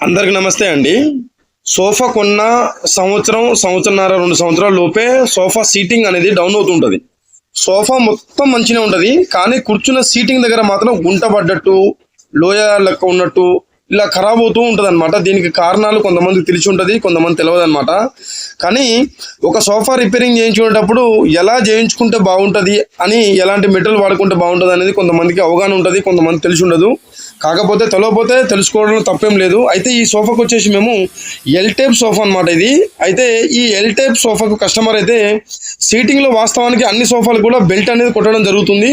అందరికి నమస్తే అండి. సోఫా కొన్న సంవత్సరంన్నర 2 సంవత్సరాల లోపే సోఫా సీటింగ్ అనేది డౌన్ అవుతుంటది. సోఫా మొత్తం మంచిగా ఉంటది, కానీ కూర్చున్న సీటింగ్ దగ్గర మాత్రం గుంట పడ్డట్టు, లోయ లెక్క ఉన్నట్టు ఇలా ఖరాబ్ అవుతూ ఉంటుంది అనమాట. దీనికి కారణాలు కొంతమందికి తెలిసి ఉంటుంది, కొంతమంది తెలియదు అనమాట. కానీ ఒక సోఫా రిపేరింగ్ చేయించుకునేటప్పుడు ఎలా చేయించుకుంటే బాగుంటుంది అని, ఎలాంటి మెటీరియల్ వాడుకుంటే బాగుంటుంది అనేది కొంతమందికి అవగాహన ఉంటుంది, కొంతమంది తెలిసి ఉండదు. కాకపోతే తెలియకపోతే తెలుసుకోవడంలో తప్పేం లేదు. అయితే ఈ సోఫాకి వచ్చేసి మేము ఎల్ టైప్ సోఫా అనమాట ఇది. అయితే ఈ ఎల్ టైప్ సోఫాకు కస్టమర్ అయితే సీటింగ్లో వాస్తవానికి అన్ని సోఫాలు కూడా బెల్ట్ అనేది కొట్టడం జరుగుతుంది.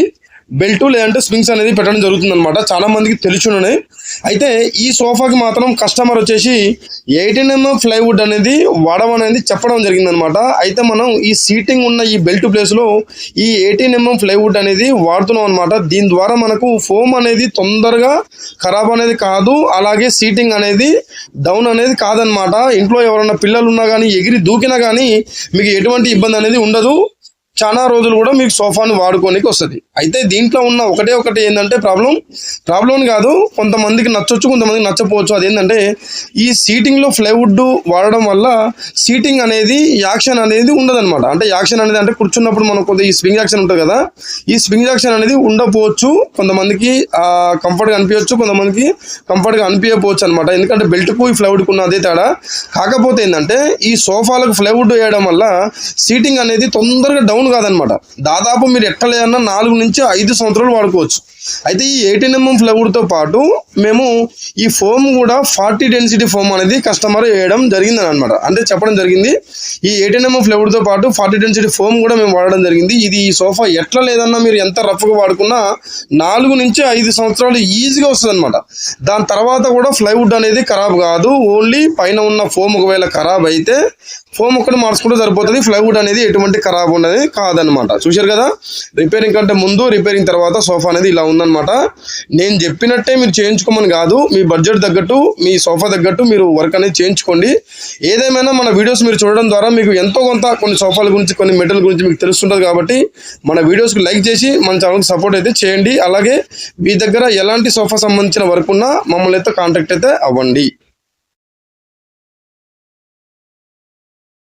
బెల్ట్ లేదంటే స్ప్రింగ్స్ అనేది పెట్టడం జరుగుతుంది అనమాట. చాలా మందికి తెలుసున్నాయి. అయితే ఈ సోఫాకి మాత్రం కస్టమర్ వచ్చేసి 18mm ప్లైవుడ్ అనేది వాడమనేది చెప్పడం జరిగిందనమాట. అయితే మనం ఈ సీటింగ్ ఉన్న ఈ బెల్ట్ ప్లేస్లో ఈ 18mm ప్లైవుడ్ అనేది వాడుతున్నాం అనమాట. దీని ద్వారా మనకు ఫోమ్ అనేది తొందరగా ఖరాబ్ అనేది కాదు, అలాగే సీటింగ్ అనేది డౌన్ అనేది కాదనమాట. ఇంట్లో ఎవరైనా పిల్లలు ఉన్నా కానీ ఎగిరి దూకినా కానీ మీకు ఎటువంటి ఇబ్బంది అనేది ఉండదు. చాలా రోజులు కూడా మీకు సోఫాని వాడుకోనికి వస్తుంది. అయితే దీంట్లో ఉన్న ఒకటి ఏంటంటే ప్రాబ్లం కాదు, కొంతమందికి నచ్చొచ్చు, కొంతమందికి నచ్చపోవచ్చు. అదేంటంటే ఈ సీటింగ్లో ప్లైవుడ్ వాడడం వల్ల సీటింగ్ అనేది యాక్షన్ అనేది ఉండదన్నమాట. అంటే యాక్షన్ అనేది అంటే కూర్చున్నప్పుడు మనకు కొద్దిగా ఈ స్ప్రింగ్ యాక్షన్ ఉంటుంది కదా, ఈ స్ప్రింగ్ యాక్షన్ అనేది ఉండకపోవచ్చు. కొంతమందికి కంఫర్ట్గా అనిపించవచ్చు, కొంతమందికి కంఫర్ట్గా అనిపించకపోవచ్చు అనమాట. ఎందుకంటే బెల్ట్కు ఈ ప్లైవుడ్కు ఉన్న అదే తేడా. కాకపోతే ఏంటంటే ఈ సోఫాలకు ప్లైవుడ్ వేయడం వల్ల సీటింగ్ అనేది తొందరగా డౌన్ కాదనమాట. దాదాపు మీరు ఎక్కలేదన్నా 4 నుంచి 5 సంవత్సరాలు వాడుకోవచ్చు. అయితే ఈ 18mm ప్లైవుడ్తో పాటు మేము ఈ ఫోమ్ కూడా 40 డెన్సిటీ ఫోమ్ అనేది కస్టమర్ వేయడం జరిగిందని అనమాట. అంటే చెప్పడం జరిగింది, ఈ 18mm ప్లైవుడ్తో పాటు 40 డెన్సిటీ ఫోమ్ కూడా మేము వాడడం జరిగింది. ఇది ఈ సోఫా ఎట్లా లేదన్నా మీరు ఎంత రఫ్గా వాడుకున్నా 4 నుంచి 5 సంవత్సరాలు ఈజీగా వస్తుంది అనమాట. దాని తర్వాత కూడా ప్లైవుడ్ అనేది ఖరాబ్ కాదు. ఓన్లీ పైన ఉన్న ఫోమ్ ఒకవేళ ఖరాబ్ అయితే ఫోమ్ ఒక్కటి మార్చుకుంటే సరిపోతుంది. ప్లైవుడ్ అనేది ఎటువంటి ఖరాబ్ ఉన్నది కాదనమాట. చూశారు కదా, రిపేరింగ్ కంటే ముందు రిపేరింగ్ తర్వాత సోఫా అనేది ఇలా ఉందన్నమాట. నేను చెప్పినట్టే మీరు చేయించుకోమని కాదు, మీ బడ్జెట్ తగ్గట్టు, మీ సోఫా తగ్గట్టు మీరు వర్క్ అనేది చేయించుకోండి. ఏదేమైనా మన వీడియోస్ మీరు చూడడం ద్వారా మీకు ఎంతో కొంత కొన్ని సోఫాల గురించి, కొన్ని మెటీరియల్ గురించి మీకు తెలుస్తుంటుంది. కాబట్టి మన వీడియోస్కి లైక్ చేసి మన ఛానల్కి సపోర్ట్ అయితే చేయండి. అలాగే మీ దగ్గర ఎలాంటి సోఫా సంబంధించిన వర్క్ ఉన్నా మమ్మల్ని అయితే కాంటాక్ట్ అయితే అవ్వండి.